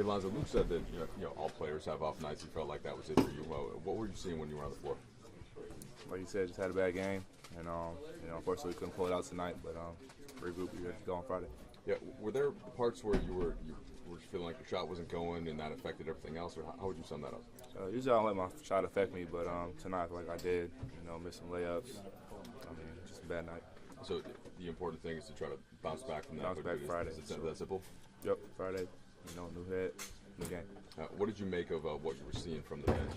Lonzo, Luke said that all players have off nights. He felt like that was it for you. What were you seeing when you were on the floor? Like you said, just had a bad game, and unfortunately we couldn't pull it out tonight. But regroup, we ready to go on Friday. Yeah, were there parts where you were feeling like your shot wasn't going and that affected everything else, or how would you sum that up? Usually I don't let my shot affect me, but tonight I feel like I did. Missed some layups. Just a bad night. So the important thing is to try to bounce back from that. Bounce back Friday. Is it that simple? Yep, Friday. New head, new game. What did you make of what you were seeing from the bench,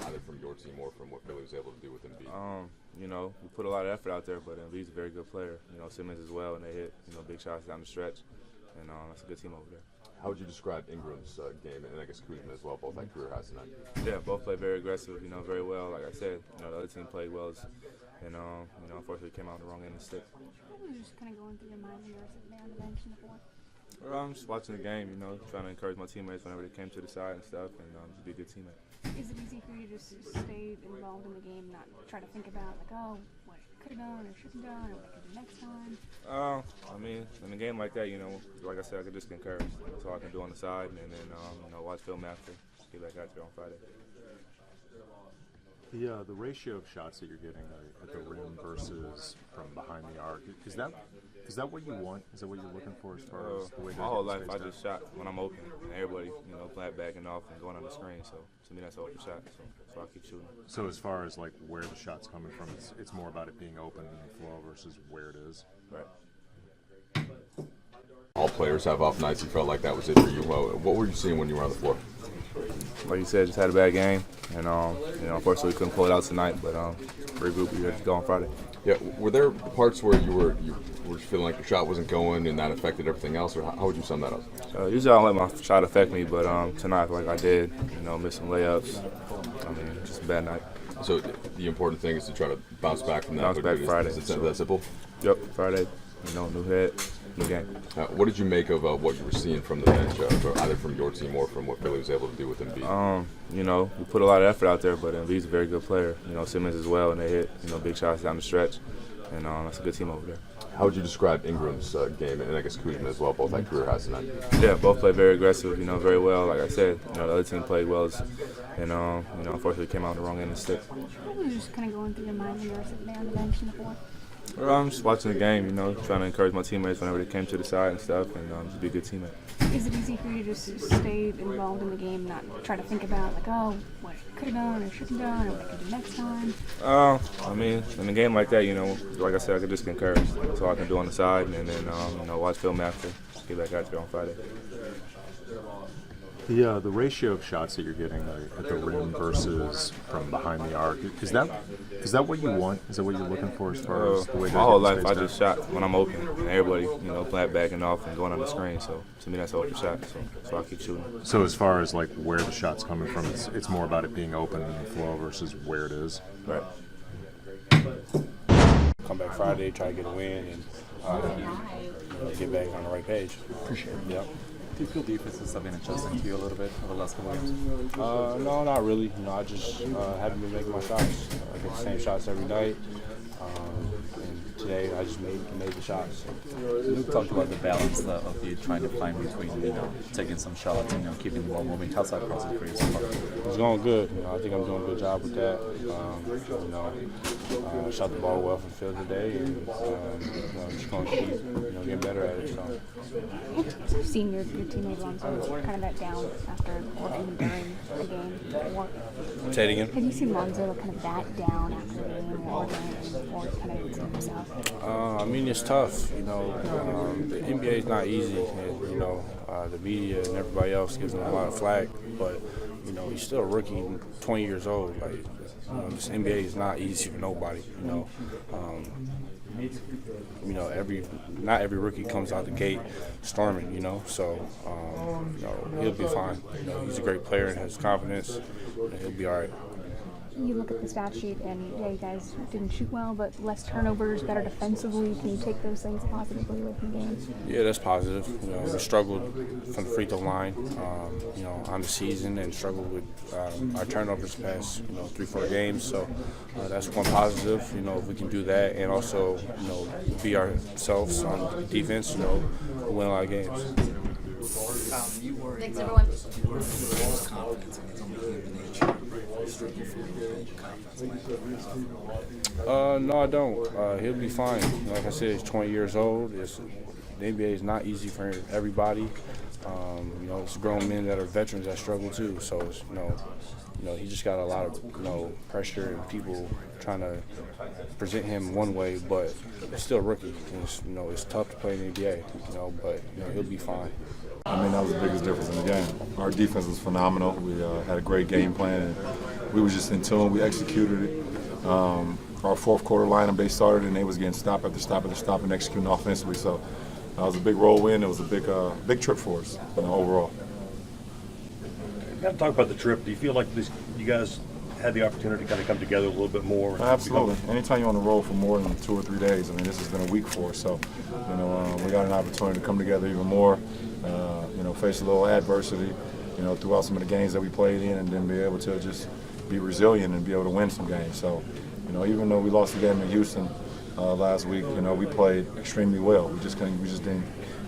either from your team or from what Philly was able to do with Embiid? We put a lot of effort out there, but Embiid's a very good player. Simmons as well, and they hit big shots down the stretch, and that's a good team over there. How would you describe Ingram's game, and I guess Kuzma as well, both had career highs tonight? Yeah, both played very aggressive, very well. Like I said, the other team played well, and unfortunately came out on the wrong end of the stick. What was just kind of going through your mind when you were sitting there on the bench in the fourth? I'm just watching the game, trying to encourage my teammates whenever they came to the side and stuff, and just be a good teammate. Is it easy for you to just stay involved in the game, not try to think about, what I could have done or should have done, or what I could do next time? In a game like that, like I said, I could just concur. That's all I can do on the side, and then, watch film after, get back out there on Friday. The ratio of shots that you're getting at the rim versus from behind the arc, is that what you want? Is that what you're looking for as far as the way my whole life I just shot when I'm open, and everybody, flat backing off and going on the screen. So to me, that's an open shot. So I keep shooting. So as far as where the shot's coming from, it's more about it being open in the flow versus where it is. Right. All players have off nights. You felt like that was it for you. What were you seeing when you were on the floor? Like you said, just had a bad game, and unfortunately we couldn't pull it out tonight. But regroup, we ready to go on Friday. Yeah, were there parts where you were feeling like your shot wasn't going and that affected everything else, or how would you sum that up? Usually I don't let my shot affect me, but tonight I feel like I did. Missed some layups. Just a bad night. So the important thing is to try to bounce back from that. Bounce back Friday. Is it that simple? Yep, Friday. New head, new game. What did you make of what you were seeing from the bench, either from your team or from what Philly was able to do with Embiid? We put a lot of effort out there, but Embiid's a very good player. Simmons as well, and they hit big shots down the stretch, and that's a good team over there. How would you describe Ingram's game, and I guess Kuzma as well, both had career highs tonight? Yeah, both played very aggressive, very well. Like I said, the other team played well, and unfortunately came out on the wrong end of the stick. What was just kind of going through your mind when you were sitting there on the bench in the fourth? I'm just watching the game, trying to encourage my teammates whenever they came to the side and stuff, and just be a good teammate. Is it easy for you to just stay involved in the game, not try to think about, what I could have done or should have done, or what I could do next time? In a game like that, like I said, I could just concur. That's all I can do on the side, and then, watch film after, get back out there on Friday. The ratio of shots that you're getting at the rim versus from behind the arc, is that what you want? Is that what you're looking for as far as the way my whole life I just shot when I'm open, and everybody, flat backing off and going on the screen. So to me, that's an open shot. So I keep shooting. So as far as where the shot's coming from, it's more about it being open in the flow versus where it is. Right. Come back Friday, try to get a win, and get back on the right page. Appreciate it. Yep. Do you feel defenses have been adjusting to you a little bit over the last couple of games? No, not really. I just haven't been making my shots. I get the same shots every night. And today I just made the shots. You talked about the balance of you trying to find between, taking some shots and keeping the ball moving. How's that process for you so far? It's going good. I think I'm doing a good job with that. Shot the ball well for the field today, and just going to keep getting better at it. So. Have you seen your teammate Lonzo kind of that down after or even during the game? Say it again. Have you seen Lonzo kind of that down after the game or kind of to himself? It's tough. The NBA is not easy, and the media and everybody else gives him a lot of flack. But he's still a rookie, 20 years old. This NBA is not easy for nobody. Not every rookie comes out the gate storming. So he'll be fine. He's a great player and has confidence. And he'll be all right. You look at the stat sheet, and you guys didn't shoot well, but less turnovers, better defensively. Can you take those things positively away from the game? Yeah, that's positive. We struggled from the free throw line, on the season, and struggled with our turnovers the past, 3-4 games. So that's one positive. If we can do that, and also, be ourselves on defense, we'll win a lot of games. Thanks, everyone. No, I don't. He'll be fine. Like I said, he's 20 years old. The NBA is not easy for everybody. It's grown men that are veterans that struggle too. So, he just got a lot of, pressure and people trying to present him one way, but it's still a rookie. And it's tough to play in the NBA, but he'll be fine. I mean, that was the biggest difference in the game. Our defense was phenomenal. We had a great game plan, and we were just in tune. We executed it. Our fourth quarter lineup, they started, and they was getting stop after stop after stop and executing offensively. So it was a big roll win. It was a big trip for us overall. You got to talk about the trip. Do you feel like you guys had the opportunity to kind of come together a little bit more? Absolutely. Anytime you're on the road for more than 2 or 3 days, I mean, this has been a week for us. So, we got an opportunity to come together even more, face a little adversity, throughout some of the games that we played in, and then be able to just be resilient and be able to win some games. So, even though we lost the game in Houston last week, we played extremely well. We just didn't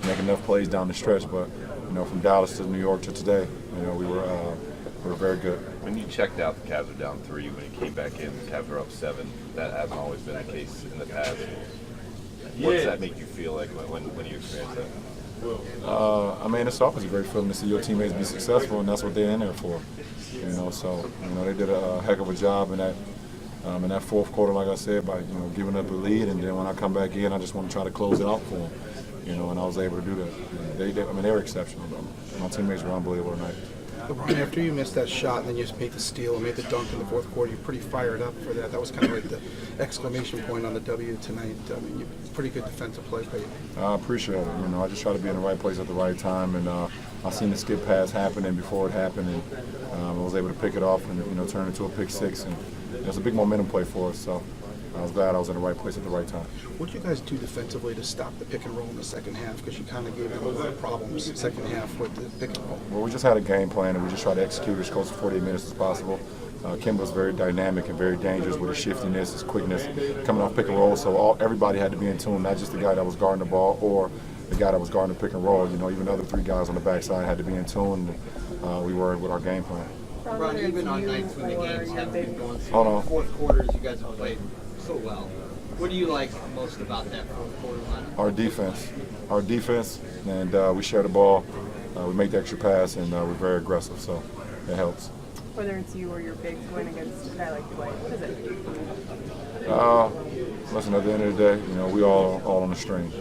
make enough plays down the stretch. But, from Dallas to New York to today, we were very good. When you checked out, the Cavs were down 3. When you came back in, the Cavs were up 7. That hasn't always been the case in the past. What does that make you feel like when you experience that? It's always a great feeling to see your teammates be successful, and that's what they're in there for. So they did a heck of a job in that fourth quarter, like I said, by giving up a lead, and then when I come back in, I just want to try to close it out for them. And I was able to do that. They were exceptional. My teammates were unbelievable tonight. LeBron, after you missed that shot and then you just made the steal and made the dunk in the fourth quarter, you're pretty fired up for that. That was kind of like the exclamation point on the W tonight. Pretty good defensive play by you. I appreciate it. I just try to be in the right place at the right time, and I seen the skip pass happen, and before it happened, and I was able to pick it off and turn it into a pick six, and it was a big momentum play for us. So I was glad I was in the right place at the right time. What did you guys do defensively to stop the pick and roll in the second half? Because you kind of gave them a lot of problems second half with the pick and roll. Well, we just had a game plan, and we just tried to execute as close to 48 minutes as possible. Kemba's very dynamic and very dangerous with his shiftiness, his quickness, coming off pick and roll. So everybody had to be in tune, not just the guy that was guarding the ball or the guy that was guarding the pick and roll. Even the other 3 guys on the backside had to be in tune. We were with our game plan. Ron, even on nights when the games haven't been going through, Hold on. fourth quarters, you guys have played so well. What do you like most about that fourth quarter lineup? Our defense, and we share the ball. We make the extra pass, and we're very aggressive, so it helps. Whether it's you or your bigs going against a guy like Dwight, what is it? Listen, at the end of the day, we all on the string.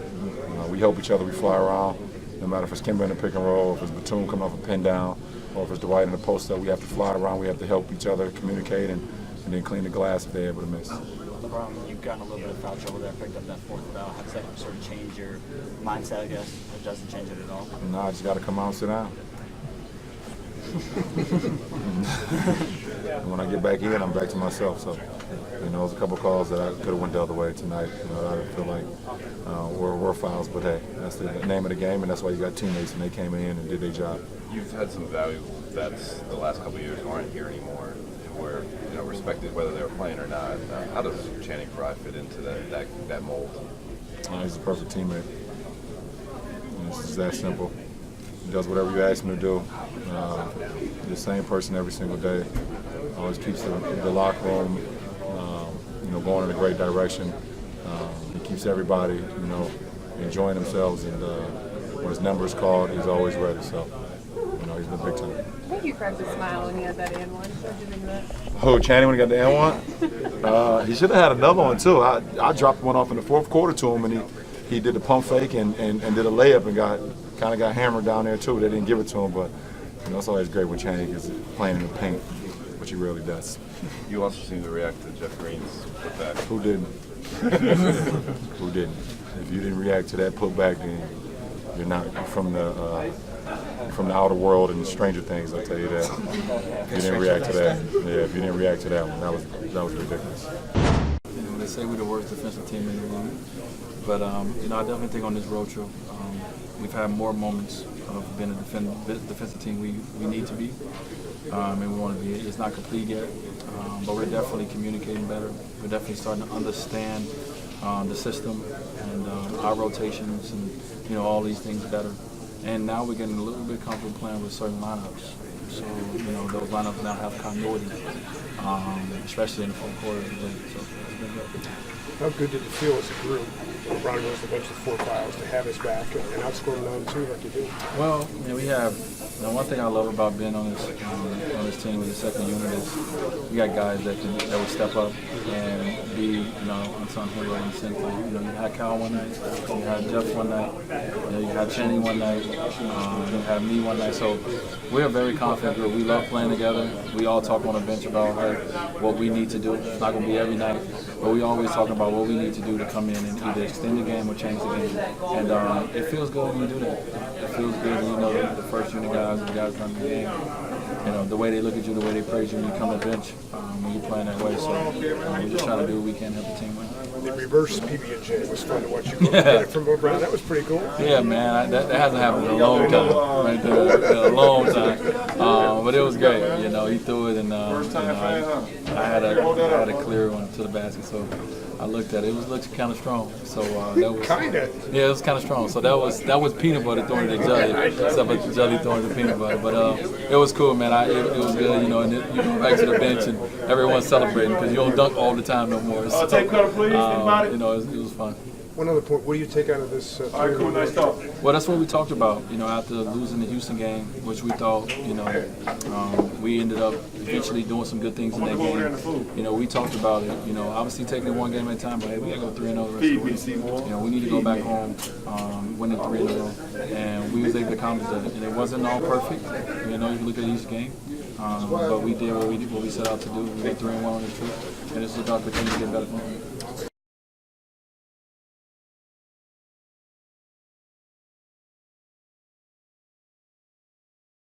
We help each other. We fly around. No matter if it's Kemba in the pick and roll, if it's Batum coming off a pin down, or if it's Dwight in the post up, we have to fly around. We have to help each other communicate and then clean the glass if they're able to miss. LeBron, you've gotten a little bit of foul trouble there, picked up that fourth foul. How does that sort of change your mindset, I guess? It doesn't change it at all? No, I just got to come out and sit down. And when I get back in, I'm back to myself. So, there's a couple calls that I could have went the other way tonight. I didn't feel like were fouls, but hey, that's the name of the game, and that's why you got teammates, and they came in and did their job. You've had some valuable vets the last couple of years who aren't here anymore, who were respected whether they were playing or not. How does Channing Frye fit into that mold? He's a perfect teammate. It's just that simple. He does whatever you ask him to do. The same person every single day. Always keeps the locker room, going in a great direction. He keeps everybody, enjoying themselves. And when his number is called, he's always ready. So, he's been big time. I think you cracked a smile when he had that N1. What did you think of that? Oh, Channing when he got the N1? He should have had another one too. I dropped one off in the fourth quarter to him, and he did the pump fake and did a layup and got hammered down there too. They didn't give it to him, but it's always great when Channing is playing in the paint, which he rarely does. You also seem to react to Jeff Green's putback. Who didn't? Who didn't? If you didn't react to that putback, then you're not from the outer world and Stranger Things. I'll tell you that. If you didn't react to that, if you didn't react to that one, that was ridiculous. They say we're the worst defensive team in the league, but I definitely think on this road trip, we've had more moments of being a defensive team we need to be, and we want to be. It's not complete yet, but we're definitely communicating better. We're definitely starting to understand the system and our rotations and all these things better. And now we're getting a little bit comfortable playing with certain lineups. So, you know, those lineups now have continuity, especially in the fourth quarter of the league. So it's been good. How good did it feel as a group, LeBron goes to the bench with 4 fouls, to have his back and outscore him 9-2 like you do? Well, you know, we have, you know, one thing I love about being on this team with the second unit is we got guys that will step up and be, you know, unsung hero in the sense that, you know, you had Cal one night, you had Jeff one night, you know, you had Cheney one night, you had me one night. So we're a very confident group. We love playing together. We all talk on the bench about what we need to do. It's not going to be every night, but we always talk about what we need to do to come in and either extend the game or change the game. And it feels good when you do that. It feels good when you know the first unit guys, the guys running the game. You know, the way they look at you, the way they praise you when you come to the bench, when you're playing that way. So we're just trying to do what we can to help the team win. The reverse PB&J was fun to watch you get it from LeBron. That was pretty cool. Yeah, man, that hasn't happened in a long time, right there, a long time. But it was great. You know, he threw it, and you know, I had a clear one to the basket, so I looked at it. It looked kind of strong. So that was yeah, it was kind of strong. So that was peanut butter throwing it to jelly, except for jelly throwing it to peanut butter. But it was cool, man. It was good, you know. And you go back to the bench and everyone's celebrating because you don't dunk all the time no more. So, you know, it was fun. One other point, what do you take out of this? All right, cool, nice talk. Well, that's what we talked about, you know, after losing the Houston game, which we thought, you know, we ended up eventually doing some good things in that game. You know, we talked about it, you know, obviously taking it one game at a time, but hey, we got to go 3-0 the rest of the week. You know, we need to go back home, winning 3 in a row, and we was able to accomplish that. And it wasn't all perfect, you know, you look at each game, but we did what we set out to do. We got 3-1 on the trip, and it's about continuing to get better from here.